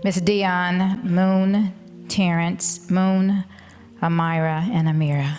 Ms. Dionne Mhoon, Terrence Mhoon, Amira, and Amira.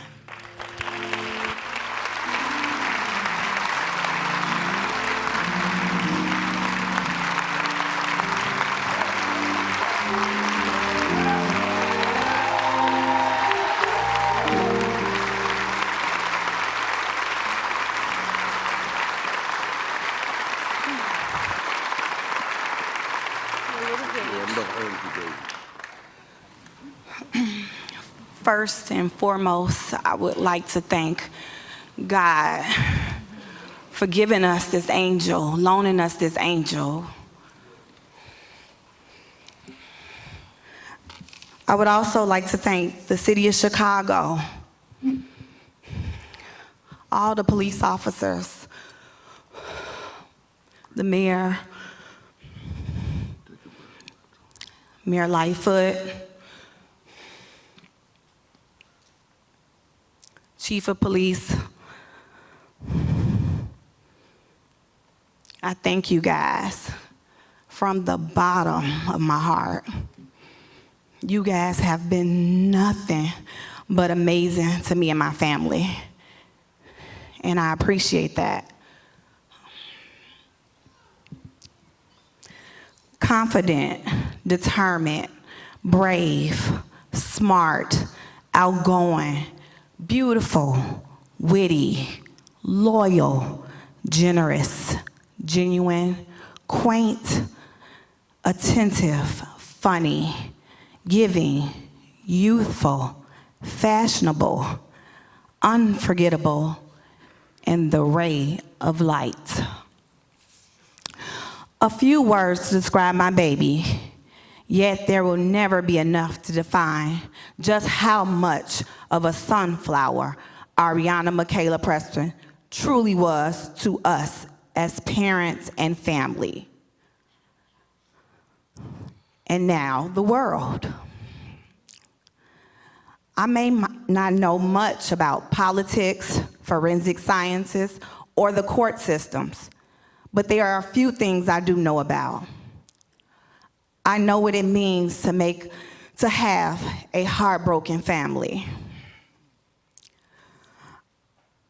First and foremost, I would like to thank God for giving us this angel, loaning us this angel. I would also like to thank the city of Chicago, all the police officers, the mayor, Mayor Lightfoot, Chief of Police. I thank you guys from the bottom of my heart. You guys have been nothing but amazing to me and my family, and I appreciate that. Confident, determined, brave, smart, outgoing, beautiful, witty, loyal, generous, genuine, quaint, attentive, funny, giving, youthful, fashionable, unforgettable, and the ray of light. A few words to describe my baby, yet there will never be enough to define just how much of a sunflower Aréanah Preston truly was to us as parents and family. And now the world. I may not know much about politics, forensic sciences, or the court systems, but there are a few things I do know about. I know what it means to have a heartbroken family.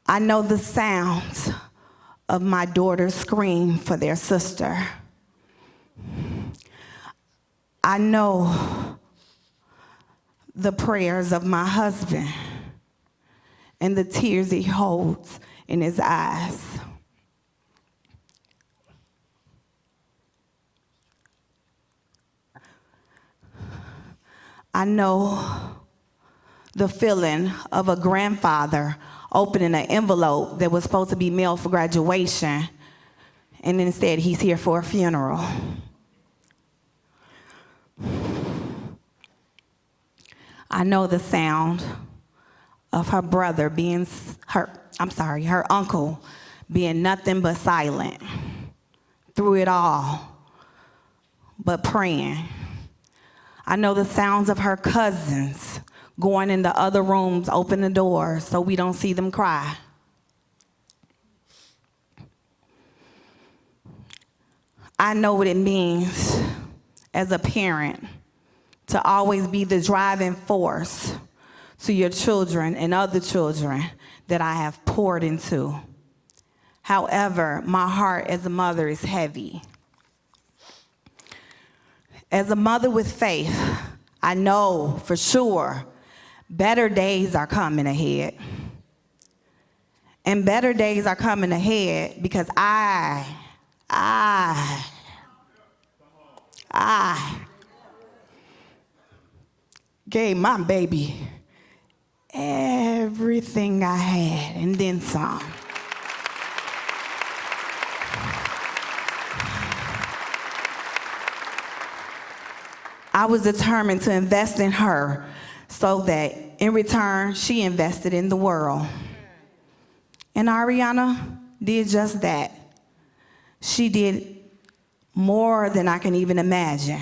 I know the sounds of my daughter's scream for their sister. I know the prayers of my husband and the tears he holds in his eyes. I know the feeling of a grandfather opening an envelope that was supposed to be mailed for graduation, and instead he's here for a funeral. I know the sound of her brother her uncle being nothing but silent through it all, but praying. I know the sounds of her cousins going in the other rooms, open the door so we don't see them cry. I know what it means as a parent to always be the driving force to your children and other children that I have poured into. However, my heart as a mother is heavy. As a mother with faith, I know for sure better days are coming ahead. And better days are coming ahead because I gave my baby everything I had and then some. I was determined to invest in her so that in return, she invested in the world. And Ariana did just that. She did more than I can even imagine.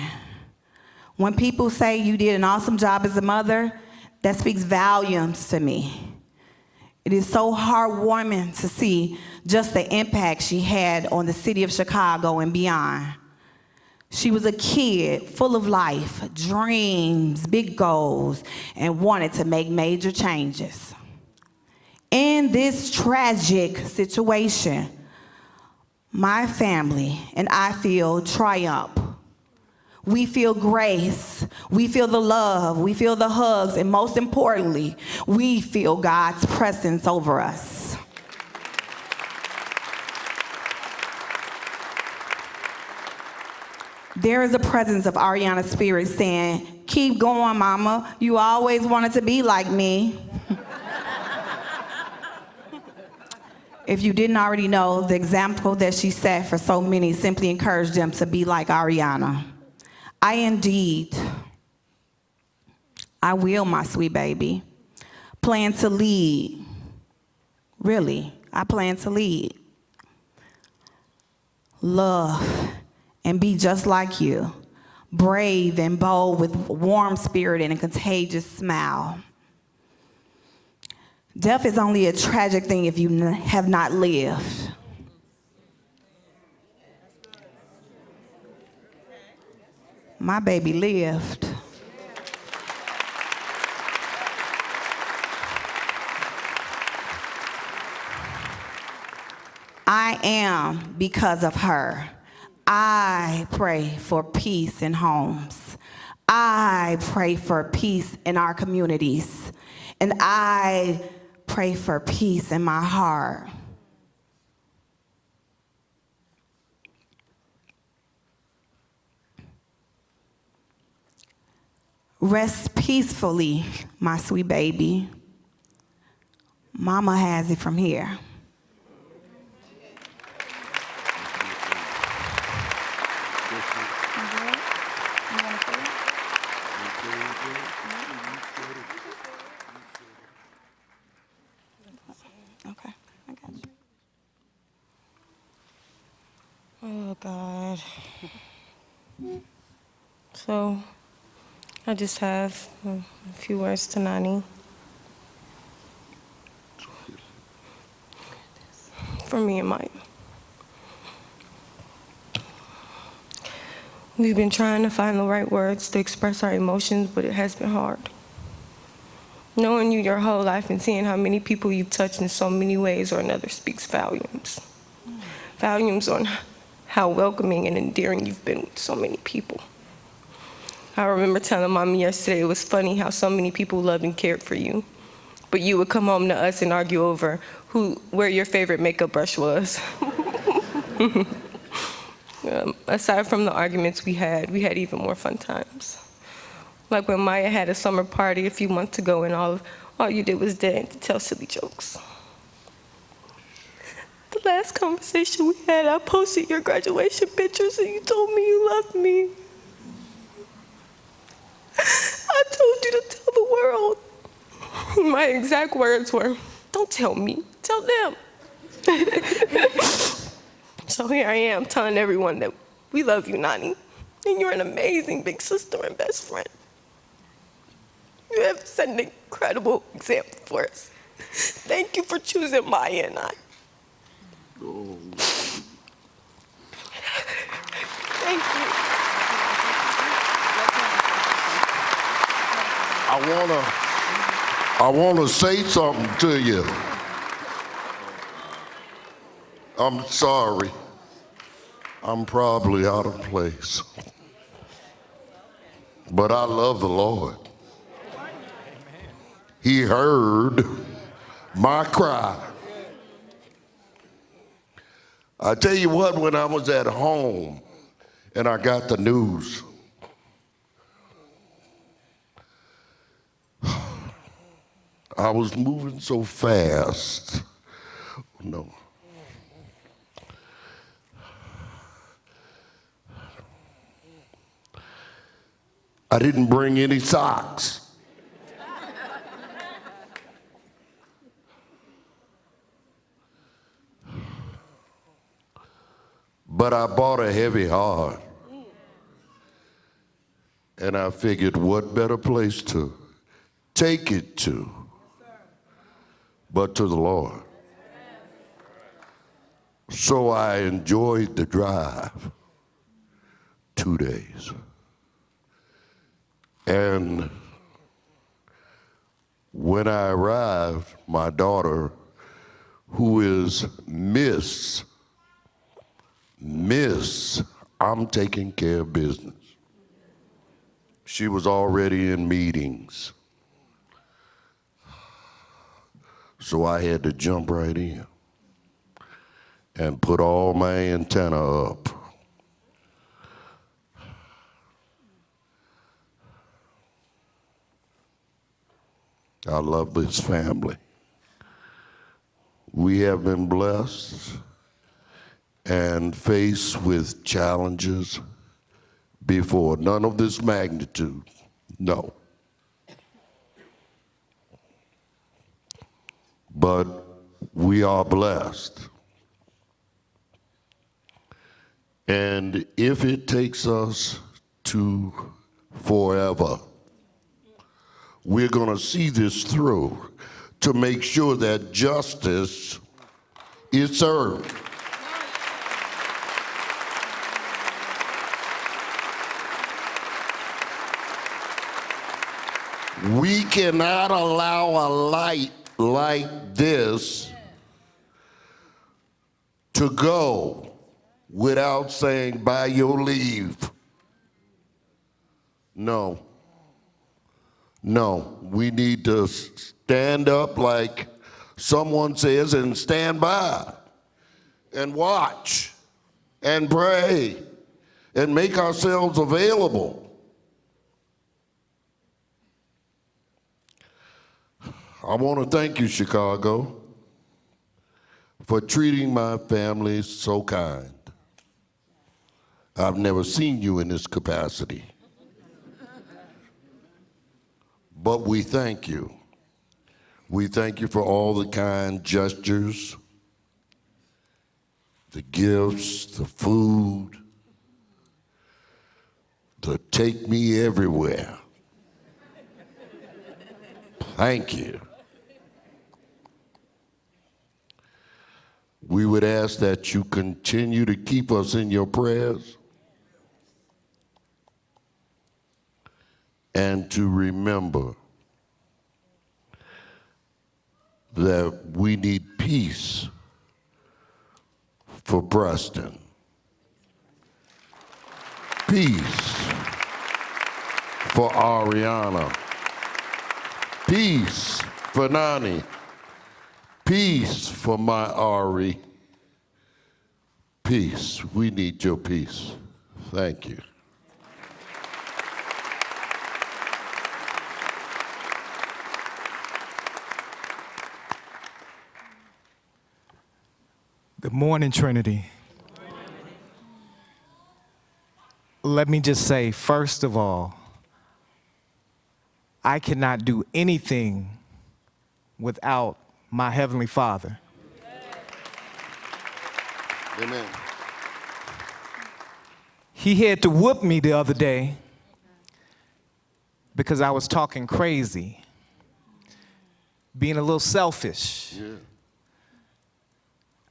When people say you did an awesome job as a mother, that speaks volumes to me. It is so heartwarming to see just the impact she had on the city of Chicago and beyond. She was a kid full of life, dreams, big goals, and wanted to make major changes. In this tragic situation, my family and I feel triumph. We feel grace, we feel the love, we feel the hugs, and most importantly, we feel God's presence over us. There is a presence of Ariana's spirit saying, "Keep going, mama. You always wanted to be like me." If you didn't already know, the example that she set for so many simply encouraged them to be like Ariana. I will, my sweet baby, plan to lead. Really, I plan to lead. Love and be just like you, brave and bold with warm spirit and a contagious smile. Death is only a tragic thing if you have not lived. My baby lived. I am because of her. I pray for peace in homes. I pray for peace in our communities. And I pray for peace in my heart. Rest peacefully, my sweet baby. Mama has it from here. Okay, I got you. Oh, God. So, I just have a few words to Nani. For me and Maya. We've been trying to find the right words to express our emotions, but it has been hard. Knowing you your whole life and seeing how many people you've touched in so many ways or another speaks volumes. Volumes on how welcoming and endearing you've been with so many people. I remember telling Mommy yesterday it was funny how so many people loved and cared for you, but you would come home to us and argue over where your favorite makeup brush was. Aside from the arguments we had even more fun times. Like when Maya had a summer party a few months ago and all you did was dance to tell silly jokes. The last conversation we had, I posted your graduation pictures and you told me you loved me. I told you to tell the world. My exact words were, "Don't tell me, tell them." So here I am telling everyone that we love you, Nani, and you're an amazing big sister and best friend. You have set an incredible example for us. Thank you for choosing Maya and I. Oh. Thank you. I wanna say something to you. I'm sorry. I'm probably out of place. But I love the Lord. He heard my cry. I tell you what, when I was at home and I got the news, I was moving so fast. No. I didn't bring any socks. But I bought a heavy heart. And I figured what better place to take it to but to the Lord. So I enjoyed the drive 2 days. And when I arrived, my daughter, who is Miss, I'm taking care of business. She was already in meetings. So I had to jump right in and put all my antenna up. I love this family. We have been blessed and faced with challenges before. None of this magnitude, no. But we are blessed. And if it takes us to forever, we're going to see this through to make sure that justice is served. We cannot allow a light like this to go without saying, by your leave. No. No, we need to stand up like someone says and stand by and watch and pray and make ourselves available. I want to thank you, Chicago, for treating my family so kind. I've never seen you in this capacity. But we thank you. We thank you for all the kind gestures, the gifts, the food, the take me everywhere. Thank you. We would ask that you continue to keep us in your prayers and to remember that we need peace for Preston. Peace for Ariana. Peace for Nani. Peace for my Ari. Peace. We need your peace. Thank you. Good morning, Trinity. Let me just say, first of all, I cannot do anything without my Heavenly Father. Amen. He had to whoop me the other day because I was talking crazy, being a little selfish. Yeah.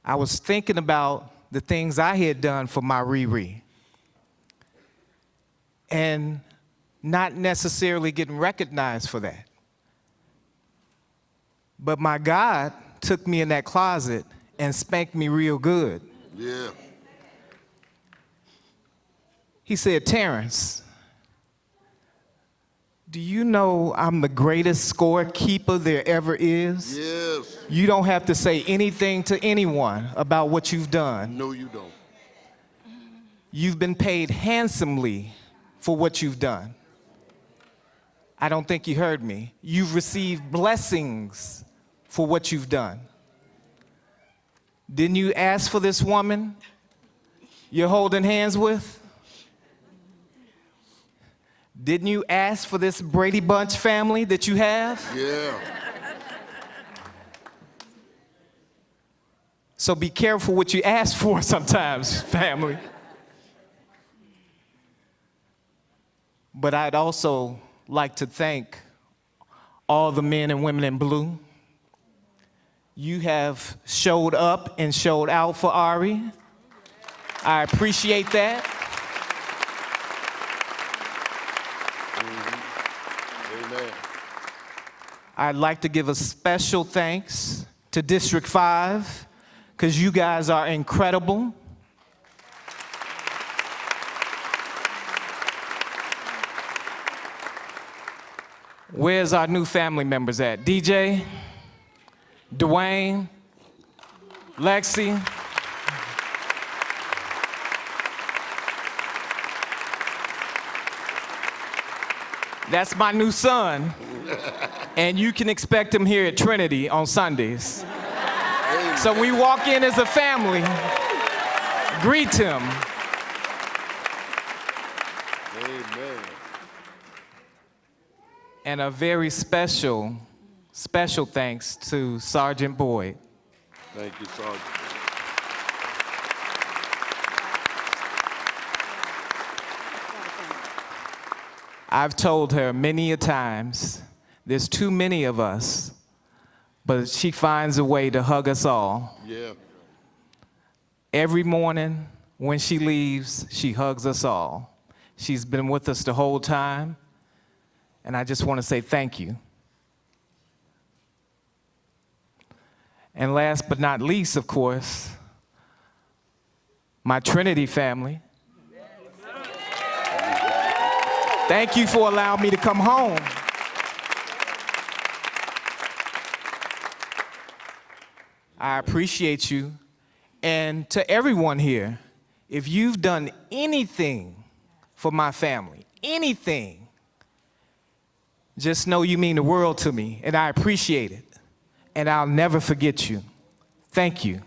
I was thinking about the things I had done for my Riri and not necessarily getting recognized for that. But my God took me in that closet and spanked me real good. Yeah. He said, Terrence, do you know I'm the greatest scorekeeper there ever is? Yes. You don't have to say anything to anyone about what you've done. No, you don't. You've been paid handsomely for what you've done. I don't think you heard me. You've received blessings for what you've done. Didn't you ask for this woman you're holding hands with? Didn't you ask for this Brady Bunch family that you have? Yeah. So be careful what you ask for sometimes, family. But I'd also like to thank all the men and women in blue. You have showed up and showed out for Ari. I appreciate that. Amen. I'd like to give a special thanks to District 5, because you guys are incredible. Where's our new family members at? DJ, Dwayne, Lexi. That's my new son, and you can expect him here at Trinity on Sundays. So we walk in as a family, greet him. Amen. And a very special thanks to Sergeant Boyd. Thank you, Sergeant. I've told her many a times, there's too many of us, but she finds a way to hug us all. Yeah. Every morning when she leaves, she hugs us all. She's been with us the whole time, and I just want to say thank you. And last but not least, of course, my Trinity family. Thank you for allowing me to come home. I appreciate you. And to everyone here, if you've done anything for my family, anything, just know you mean the world to me, and I appreciate it. And I'll never forget you. Thank you.